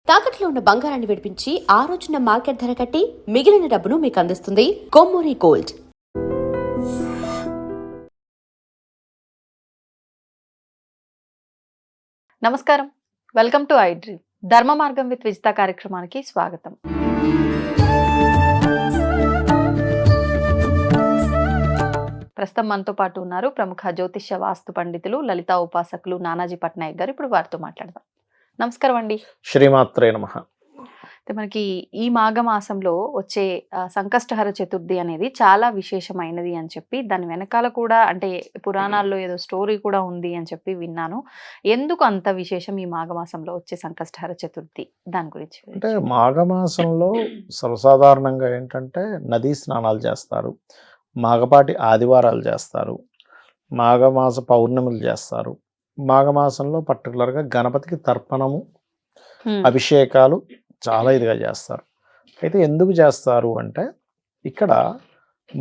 తాకట్లో ఉన్న బంగారాన్ని విడిపించి ఆ రోజున మార్కెట్ ధర కట్టి మిగిలిన డబ్బును మీకు అందిస్తుంది కొమ్మూరి గోల్డ్. నమస్కారం, వెల్కమ్ టు ఐడ్రీమ్. ధర్మ మార్గం విత్ విజిత కార్యక్రమానికి స్వాగతం. ప్రస్తుతం మనతో పాటు ఉన్నారు ప్రముఖ జ్యోతిష్య వాస్తు పండితులు, లలితా ఉపాసకులు నానాజీ పట్నాయక్ గారు. ఇప్పుడు వారితో మాట్లాడదాం. నమస్కారం అండి. శ్రీమాత్రే నమః. మనకి ఈ మాఘమాసంలో వచ్చే సంకష్టహర చతుర్థి అనేది చాలా విశేషమైనది అని చెప్పి, దాని వెనకాల కూడా అంటే పురాణాల్లో ఏదో స్టోరీ కూడా ఉంది అని చెప్పి విన్నాను. ఎందుకు అంత విశేషం ఈ మాఘమాసంలో వచ్చే సంకష్టహర చతుర్థి? దాని గురించి. అంటే మాఘమాసంలో సర్వసాధారణంగా ఏంటంటే నదీ స్నానాలు చేస్తారు, మాఘపాటి ఆదివారాలు చేస్తారు, మాఘమాస పౌర్ణములు చేస్తారు. మాఘమాసంలో పర్టికులర్గా గణపతికి తర్పణము, అభిషేకాలు చాలా ఇదిగా చేస్తారు. అయితే ఎందుకు చేస్తారు అంటే, ఇక్కడ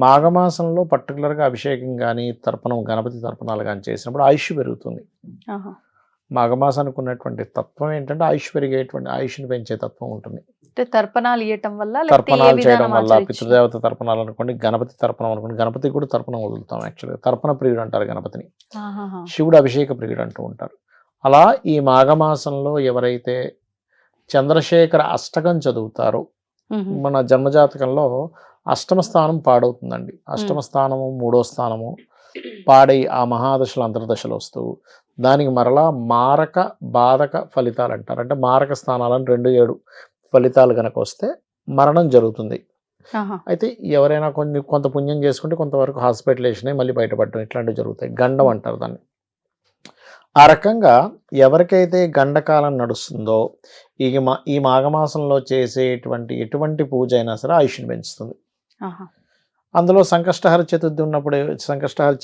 మాఘమాసంలో పర్టికులర్గా అభిషేకం కానీ తర్పణం, గణపతి తర్పణాలు కానీ చేసినప్పుడు ఆయుష్ పెరుగుతుంది. మాఘమాసానికి ఉన్నటువంటి తత్వం ఏంటంటే ఆయుష్ పెరిగేటువంటి, ఆయుష్ని పెంచే తత్వం ఉంటుంది. తర్పణాలు ఇవ్వటం వల్ల, తర్పణాలు చేయడం వల్ల, పితృదేవత తర్పణాలు అనుకోండి, గణపతి తర్పణం అనుకోండి. గణపతికి కూడా తర్పణం వదులుతాం. యాక్చువల్గా తర్పణ ప్రియుడు అంటారు గణపతిని, శివుడు అభిషేక ప్రియుడు అంటూ ఉంటారు. అలా ఈ మాఘమాసంలో ఎవరైతే చంద్రశేఖర అష్టకం చదువుతారో, మన జన్మజాతకంలో అష్టమ స్థానం పాడవుతుందండి. అష్టమ స్థానము, మూడో స్థానము పాడై ఆ మహాదశలు అంతర్దశలు వస్తూ దానికి మరలా మారక బాధక ఫలితాలు అంటారు. అంటే మారక స్థానాలను 2-7 ఫలితాలు కనుక వస్తే మరణం జరుగుతుంది. అయితే ఎవరైనా కొంత పుణ్యం చేసుకుంటే కొంతవరకు హాస్పిటలైజేషన్ అయ్యి మళ్ళీ బయటపడడం, ఇట్లాంటివి జరుగుతాయి. గండం అంటారు దాన్ని. ఆ రకంగా ఎవరికైతే గండకాలం నడుస్తుందో ఈ మాఘమాసంలో చేసేటువంటి ఎటువంటి పూజ అయినా సరే ఆయుష్ని పెంచుతుంది. అందులో సంకష్టహర చతుర్థి ఉన్నప్పుడు సంకష్టహర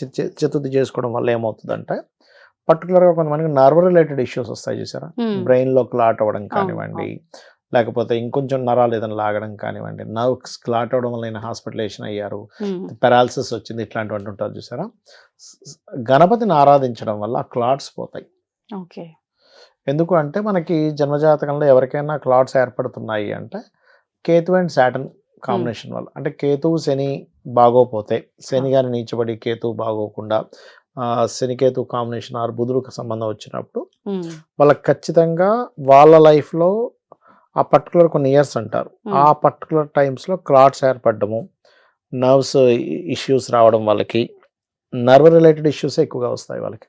చతుర్థి చేసుకోవడం వల్ల ఏమవుతుందంటే, పర్టికులర్గా కొంతమందికి నర్వ్ రిలేటెడ్ ఇష్యూస్ వస్తాయి చూసారా, బ్రెయిన్లో క్లాట్ అవ్వడం కానివ్వండి, లేకపోతే ఇంకొంచెం నరాలు ఏదైనా లాగడం కానివ్వండి, నర్వ్స్ క్లాట్ అవ్వడం వల్ల హాస్పిటలైజేషన్ అయ్యారు, పెరాలసిస్ వచ్చింది, ఇట్లాంటివి ఉంటారు చూసారా. గణపతిని ఆరాధించడం వల్ల ఆ క్లాట్స్ పోతాయి. ఎందుకు అంటే మనకి జన్మజాతకంలో ఎవరికైనా క్లాట్స్ ఏర్పడుతున్నాయి అంటే కేతు అండ్ సాటర్న్ కాంబినేషన్ వల్ల. అంటే కేతువు శని బాగోపోతే, శని గాని నీచబడి కేతువు బాగోకుండా, శనికేతు కాంబినేషన్ ఆర్ బుధుడికి సంబంధం వచ్చినప్పుడు వాళ్ళకి ఖచ్చితంగా వాళ్ళ లైఫ్లో ఆ పర్టికులర్ కొన్ని ఇయర్స్ అంటారు, ఆ పర్టికులర్ టైమ్స్లో క్లాట్స్ ఏర్పడము, నర్వ్స్ ఇష్యూస్ రావడం, వాళ్ళకి నర్వ్ రిలేటెడ్ ఇష్యూస్ ఎక్కువగా వస్తాయి వాళ్ళకి.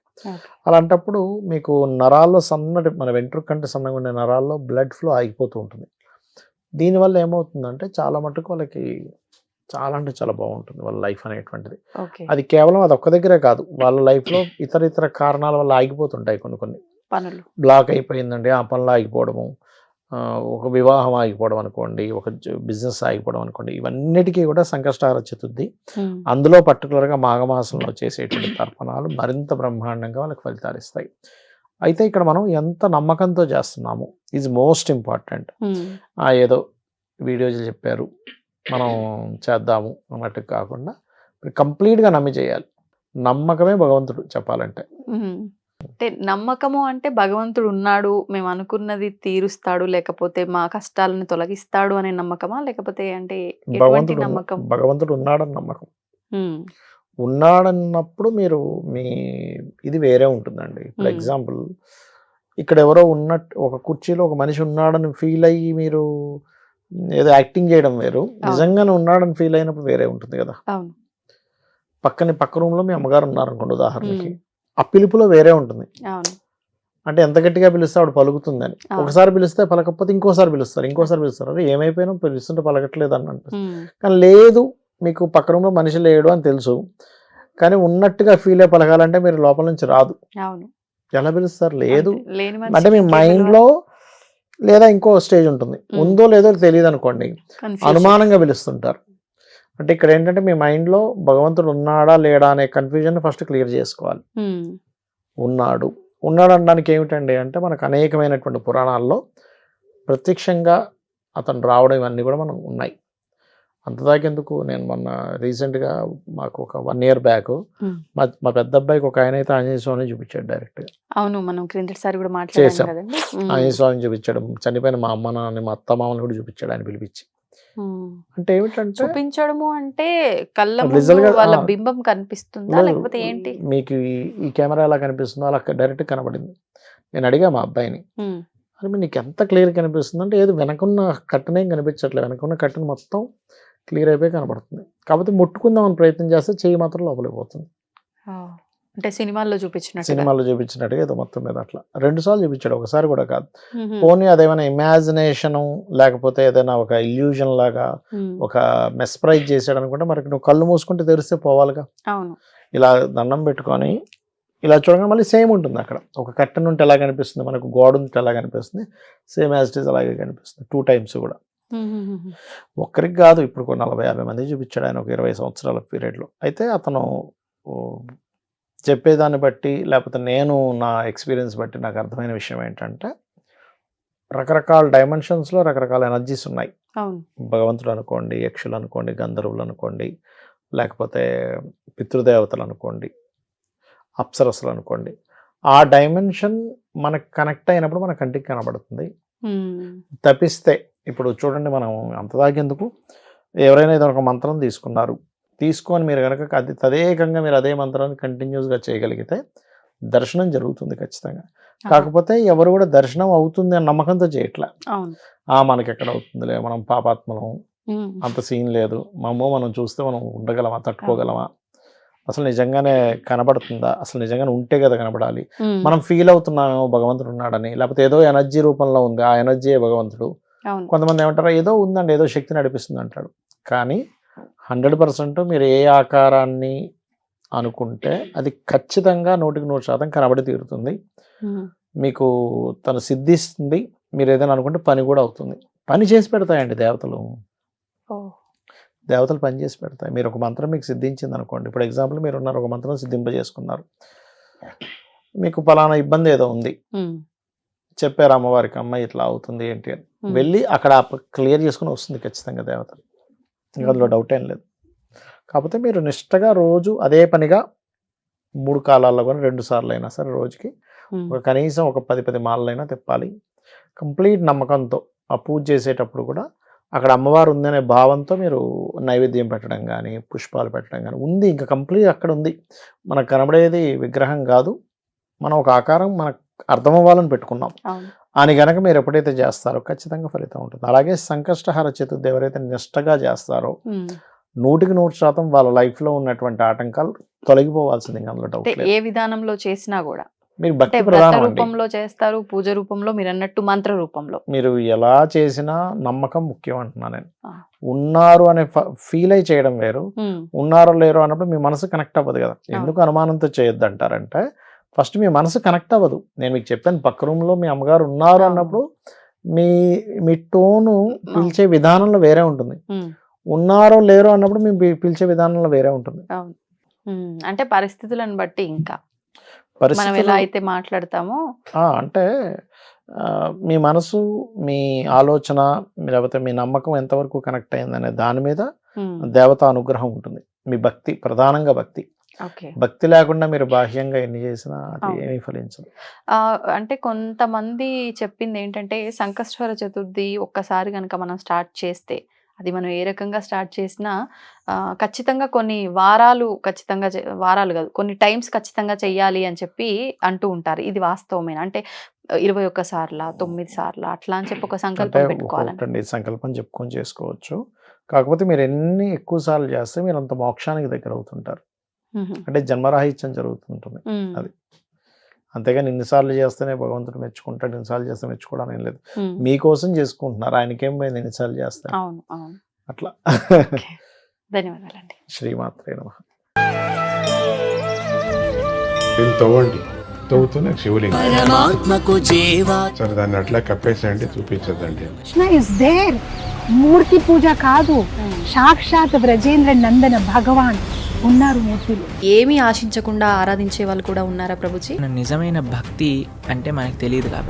అలాంటప్పుడు మీకు నరాల్లో సన్నటి, మన వెంట్రుక కంటే సన్నగా ఉండే నరాల్లో బ్లడ్ ఫ్లో ఆగిపోతూ ఉంటుంది. దీనివల్ల ఏమవుతుందంటే చాలా మటుకు వాళ్ళకి చాలా అంటే చాలా బాగుంటుంది వాళ్ళ లైఫ్ అనేటువంటిది. అది కేవలం అది ఒక్క దగ్గరే కాదు, వాళ్ళ లైఫ్లో ఇతర కారణాల వల్ల ఆగిపోతుంటాయి. కొన్ని పనులు బ్లాక్ అయిపోయిందండి, ఆ పనులు ఆగిపోవడము, ఒక వివాహం ఆగిపోవడం అనుకోండి, ఒక బిజినెస్ ఆగిపోవడం అనుకోండి, ఇవన్నిటికీ కూడా సంకష్టహర చతుర్థి. అందులో పర్టికులర్గా మాఘమాసంలో చేసేటువంటి తర్పణాలు మరింత బ్రహ్మాండంగా వాళ్ళకి ఫలితాలు ఇస్తాయి. అయితే ఇక్కడ మనం ఎంత నమ్మకంతో చేస్తున్నాము ఈజ్ మోస్ట్ ఇంపార్టెంట్. ఏదో వీడియోలు చెప్పారు మనం చేద్దాము అన్నట్టు కాకుండా కంప్లీట్గా నమ్మి చేయాలి. నమ్మకమే భగవంతుడు చెప్పాలంటే. అంటే నమ్మకము అంటే భగవంతుడు ఉన్నాడు, మేము అనుకున్నది తీరుస్తాడు, లేకపోతే మా కష్టాలను తొలగిస్తాడు అనే నమ్మకమా, లేకపోతే అంటే ఎటువంటి నమ్మకం? భగవంతుడు ఉన్నాడని నమ్మకం. ఉన్నాడన్నప్పుడు మీరు మీ ఇది వేరే ఉంటుందండి. ఇప్పుడు ఎగ్జాంపుల్, ఇక్కడ ఎవరో ఉన్నట్టు ఒక కుర్చీలో ఒక మనిషి ఉన్నాడని ఫీల్ అయ్యి మీరు ఏదో యాక్టింగ్ చేయడం వేరు, నిజంగానే ఉన్నాడని ఫీల్ అయినప్పుడు వేరే ఉంటుంది కదా. పక్క రూమ్లో మీ అమ్మగారు ఉన్నారనుకోండి ఉదాహరణకి, ఆ పిలుపులో వేరే ఉంటుంది. అంటే ఎంత గట్టిగా పిలిస్తే ఆవిడ పలుకుతుందని. ఒకసారి పిలిస్తే పలకపోతే ఇంకోసారి పిలుస్తారు. అరే ఏమైపోయినా పిలుస్తుంటే పలకట్లేదు అని అనిపిస్తుంది. కానీ లేదు, మీకు పక్క రూమ్లో మనిషి లేడు అని తెలుసు, కానీ ఉన్నట్టుగా ఫీల్ అయ్యి పలకాలంటే మీరు లోపల నుంచి రాదు. ఎలా పిలుస్తారు? లేదు అంటే మీ మైండ్లో లేదా ఇంకో స్టేజ్ ఉంటుంది, ఉందో లేదో తెలియదు అనుకోండి, అనుమానంగా పిలుస్తుంటారు. అంటే ఇక్కడ ఏంటంటే మీ మైండ్లో భగవంతుడు ఉన్నాడా లేడా అనే కన్ఫ్యూజన్ ఫస్ట్ క్లియర్ చేసుకోవాలి. ఉన్నాడు అనడానికి ఏమిటండి అంటే, మనకు అనేకమైనటువంటి పురాణాల్లో ప్రత్యక్షంగా అతను రావడం ఇవన్నీ కూడా మనం ఉన్నాయి. అంతదాకెందుకు, నేను మొన్న రీసెంట్గా మాకు ఒక 1 year బ్యాక్ మా పెద్ద అబ్బాయికి ఒక ఆయన అయితే ఆంజనేయ స్వామిని చూపించాడు డైరెక్ట్గా. అవును, మనం క్రిందటిసారి కూడా మాట్లాడాం చేసాం. కదండి. ఆంజనేయ స్వామిని చూపించాడు, చనిపోయిన మా అమ్మ నాన్నని మా అత్త మామని కూడా చూపించాడు ఆయన పిలిపించి. అంటే ఏమిటంటే చూపించడము అంటే కళ్ళ Visual గా, వాళ్ళ బింబం కనిపిస్తుందా లేకపోతే ఏంటి? మీకు ఈ కెమెరా ఎలా కనిపిస్తుందో అలా డైరెక్ట్ కనబడింది. నేను అడిగా మా అబ్బాయిని, అని నీకు ఎంత క్లియర్ కనిపిస్తుంది అంటే, ఏదో వెనకున్న కట్టనేం కనిపించట్లేదు, వెనకున్న కట్టను మొత్తం క్లియర్ అయిపోయి కనబడుతుంది. కాకపోతే ముట్టుకుందామని ప్రయత్నం చేస్తే చెయ్యి మాత్రం లోపలికి పోతుంది. అంటే సినిమాల్లో చూపించినట్టు. సినిమాలో చూపించినట్టుగా ఏదో మొత్తం మీద అట్లా 2 సార్లు చూపించాడు, ఒకసారి కూడా కాదు. పోనీ అదేమైనా ఇమాజినేషన్ లేకపోతే ఏదైనా ఒక ఇల్యూజన్ లాగా ఒక మెస్ప్రైజ్ చేసాడు అనుకుంటే, మరి నువ్వు కళ్ళు మూసుకుంటే తెరిస్తే పోవాలిగా. అవును, ఇలా దండం పెట్టుకొని ఇలా చూడగానే మళ్ళీ సేమ్ ఉంటుంది అక్కడ. ఒక కట్టెన్ ఉంటే ఎలా కనిపిస్తుంది, మనకు గోడ ఉంటే ఎలా కనిపిస్తుంది, సేమ్ యాజ్ ఇట్ ఈస్ అలాగే కనిపిస్తుంది 2 times కూడా. ఒక్కరికి కాదు, ఇప్పుడు 40-50 మంది చూపించాడు ఆయన ఒక 20 సంవత్సరాల పీరియడ్లో. అయితే అతను చెప్పేదాన్ని బట్టి లేకపోతే నేను నా ఎక్స్పీరియన్స్ బట్టి నాకు అర్థమైన విషయం ఏంటంటే, రకరకాల డైమెన్షన్స్లో రకరకాల ఎనర్జీస్ ఉన్నాయి. భగవంతుడు అనుకోండి, యక్షులు అనుకోండి, గంధర్వులు అనుకోండి, లేకపోతే పితృదేవతలు అనుకోండి, అప్సరస్సులు అనుకోండి. ఆ డైమెన్షన్ మనకు కనెక్ట్ అయినప్పుడు మన కంటికి కనబడుతుంది. తప్పిస్తే ఇప్పుడు చూడండి, మనం అంతదాకెందుకు, ఎవరైనా ఏదో ఒక మంత్రం తీసుకొని మీరు కనుక తదేకంగా మీరు అదే మంత్రాన్ని కంటిన్యూస్గా చేయగలిగితే దర్శనం జరుగుతుంది ఖచ్చితంగా. కాకపోతే ఎవరు కూడా దర్శనం అవుతుంది అని నమ్మకంతో చేయట్లే. మనకి ఎక్కడ అవుతుందిలే, మనం పాపాత్మలం, అంత సీన్ లేదు, మనం చూస్తే మనం ఉండగలమా, తట్టుకోగలమా, అసలు నిజంగానే కనబడుతుందా, అసలు నిజంగానే ఉంటే కదా కనబడాలి, మనం ఫీల్ అవుతున్నామేమో భగవంతుడు ఉన్నాడని, లేకపోతే ఏదో ఎనర్జీ రూపంలో ఉంది, ఆ ఎనర్జీ భగవంతుడు. కొంతమంది ఏమంటారు, ఏదో ఉందండి, ఏదో శక్తి నడిపిస్తుంది అంటాడు. కానీ 100% మీరు ఏ ఆకారాన్ని అనుకుంటే అది ఖచ్చితంగా 100% కనబడి తీరుతుంది. మీకు తను సిద్ధిస్తుంది. మీరు ఏదైనా అనుకుంటే పని కూడా అవుతుంది. పని చేసి పెడతాయండి దేవతలు. దేవతలు పని చేసి పెడతాయి. మీరు ఒక మంత్రం మీకు సిద్ధించింది అనుకోండి, ఇప్పుడు ఎగ్జాంపుల్ మీరు ఉన్నారు, ఒక మంత్రం సిద్ధింపజేసుకున్నారు, మీకు పలానా ఇబ్బంది ఏదో ఉంది, చెప్పారు అమ్మవారికి, అమ్మాయి ఇట్లా అవుతుంది ఏంటి అని, వెళ్ళి అక్కడ క్లియర్ చేసుకుని వస్తుంది ఖచ్చితంగా దేవతలు. ఇంకా అందులో డౌట్ ఏం లేదు. కాకపోతే మీరు నిష్టగా రోజు అదే పనిగా 3 కాలాల్లో కానీ 2 సార్లు అయినా సరే రోజుకి కనీసం ఒక 10 మాలలైనా తిప్పాలి. కంప్లీట్ నమ్మకంతో ఆ పూజ చేసేటప్పుడు కూడా అక్కడ అమ్మవారు ఉందనే భావంతో మీరు నైవేద్యం పెట్టడం కానీ, పుష్పాలు పెట్టడం కానీ ఉంది. ఇంకా కంప్లీట్ అక్కడ ఉంది. మనకు కనబడేది విగ్రహం కాదు, మనం ఒక ఆకారం మనకు అర్థం అవ్వాలని పెట్టుకున్నాం అని కనుక మీరు ఎప్పుడైతే చేస్తారో ఖచ్చితంగా ఫలితం ఉంటుంది. అలాగే సంకష్టహర చతుర్థి ఎవరైతే నిష్టగా చేస్తారో 100% వాళ్ళ లైఫ్లో ఉన్నటువంటి ఆటంకాలు తొలగిపోవాల్సింది. అందులో డౌట్ లేదు. ఏ విధానంలో చేసినా కూడా మీరు భక్తి ప్రధానం రూపంలో చేస్తారు, పూజ రూపంలో, మీరు అన్నట్టు మంత్ర రూపంలో, మీరు ఎలా చేసినా నమ్మకం ముఖ్యం అంటున్నా నేను. ఉన్నారు అనే ఫీల్ అయి చేయడం వేరు, ఉన్నారో లేరో అన్నప్పుడు మీ మనసు కనెక్ట్ అవ్వదు కదా. ఎందుకు అనుమానంతో చేయొద్దు అంటారంటే, ఫస్ట్ మీ మనసు కనెక్ట్ అవ్వదు. నేను మీకు చెప్పాను, పక్క రూమ్లో మీ అమ్మగారు ఉన్నారు అన్నప్పుడు మీ టోను పిలిచే విధానంలో వేరే ఉంటుంది. ఉన్నారో లేరో అన్నప్పుడు మీ పిలిచే విధానంలో వేరే ఉంటుంది. అంటే పరిస్థితులను బట్టి ఇంకా మనం ఎలా అయితే మాట్లాడతామో, అంటే మీ మనసు, మీ ఆలోచన, లేకపోతే మీ నమ్మకం ఎంతవరకు కనెక్ట్ అయిందనే దాని మీద దేవత అనుగ్రహం ఉంటుంది. మీ భక్తి, ప్రధానంగా భక్తి. భక్తి లేకుండా మీరు బాహ్యంగా ఎన్ని చేసినా అది ఏమీ ఫలించదు. అంటే కొంతమంది చెప్పింది ఏంటంటే, సంకష్టహర చతుర్థి ఒక్కసారి కనుక మనం స్టార్ట్ చేస్తే, అది మనం ఏ రకంగా స్టార్ట్ చేసినా ఖచ్చితంగా కొన్ని వారాలు, వారాలు కాదు, కొన్ని టైమ్స్ ఖచ్చితంగా చెయ్యాలి అని చెప్పి అంటూ ఉంటారు. ఇది వాస్తవమేనా? అంటే 21 సార్లా, 9 సార్లా అట్లా అని చెప్పి ఒక సంకల్పం పెట్టుకోవాలండి. సంకల్పం చెప్పుకొని చేసుకోవచ్చు. కాకపోతే మీరు ఎన్ని ఎక్కువ సార్లు చేస్తే మీరు అంత మోక్షానికి దగ్గర అవుతుంటారు. అంటే జన్మరాహిత్యం జరుగుతుంటుంది అది. అంతేగాని ఇన్నిసార్లు చేస్తేనే భగవంతుడు మెచ్చుకుంటాడు, ఇన్నిసార్లు చేస్తే మెచ్చుకోవడం ఏం లేదు. మీకోసం చేసుకుంటున్నారు, ఆయనకేం పోయింది ఎన్నిసార్లు చేస్తారు అట్లా. ధన్యవాదాలండి. శ్రీమాత్రే నమః. తవ్వండి, తవ్వుతున్న శివలింగం సరే, దాన్ని అట్లా కప్పేసేయండి, చూపించదండి. Krishna is there. మూర్తి పూజ కాదు, సాక్షాత్ బ్రజేంద్ర నందన భగవాన్ ఉన్నారు మూర్తిలో. ఏమీ ఆశించకుండా ఆరాధించే వాళ్ళు కూడా ఉన్నారా ప్రభుజీ? నిజమైన భక్తి అంటే మనకు తెలియదు కాబట్టి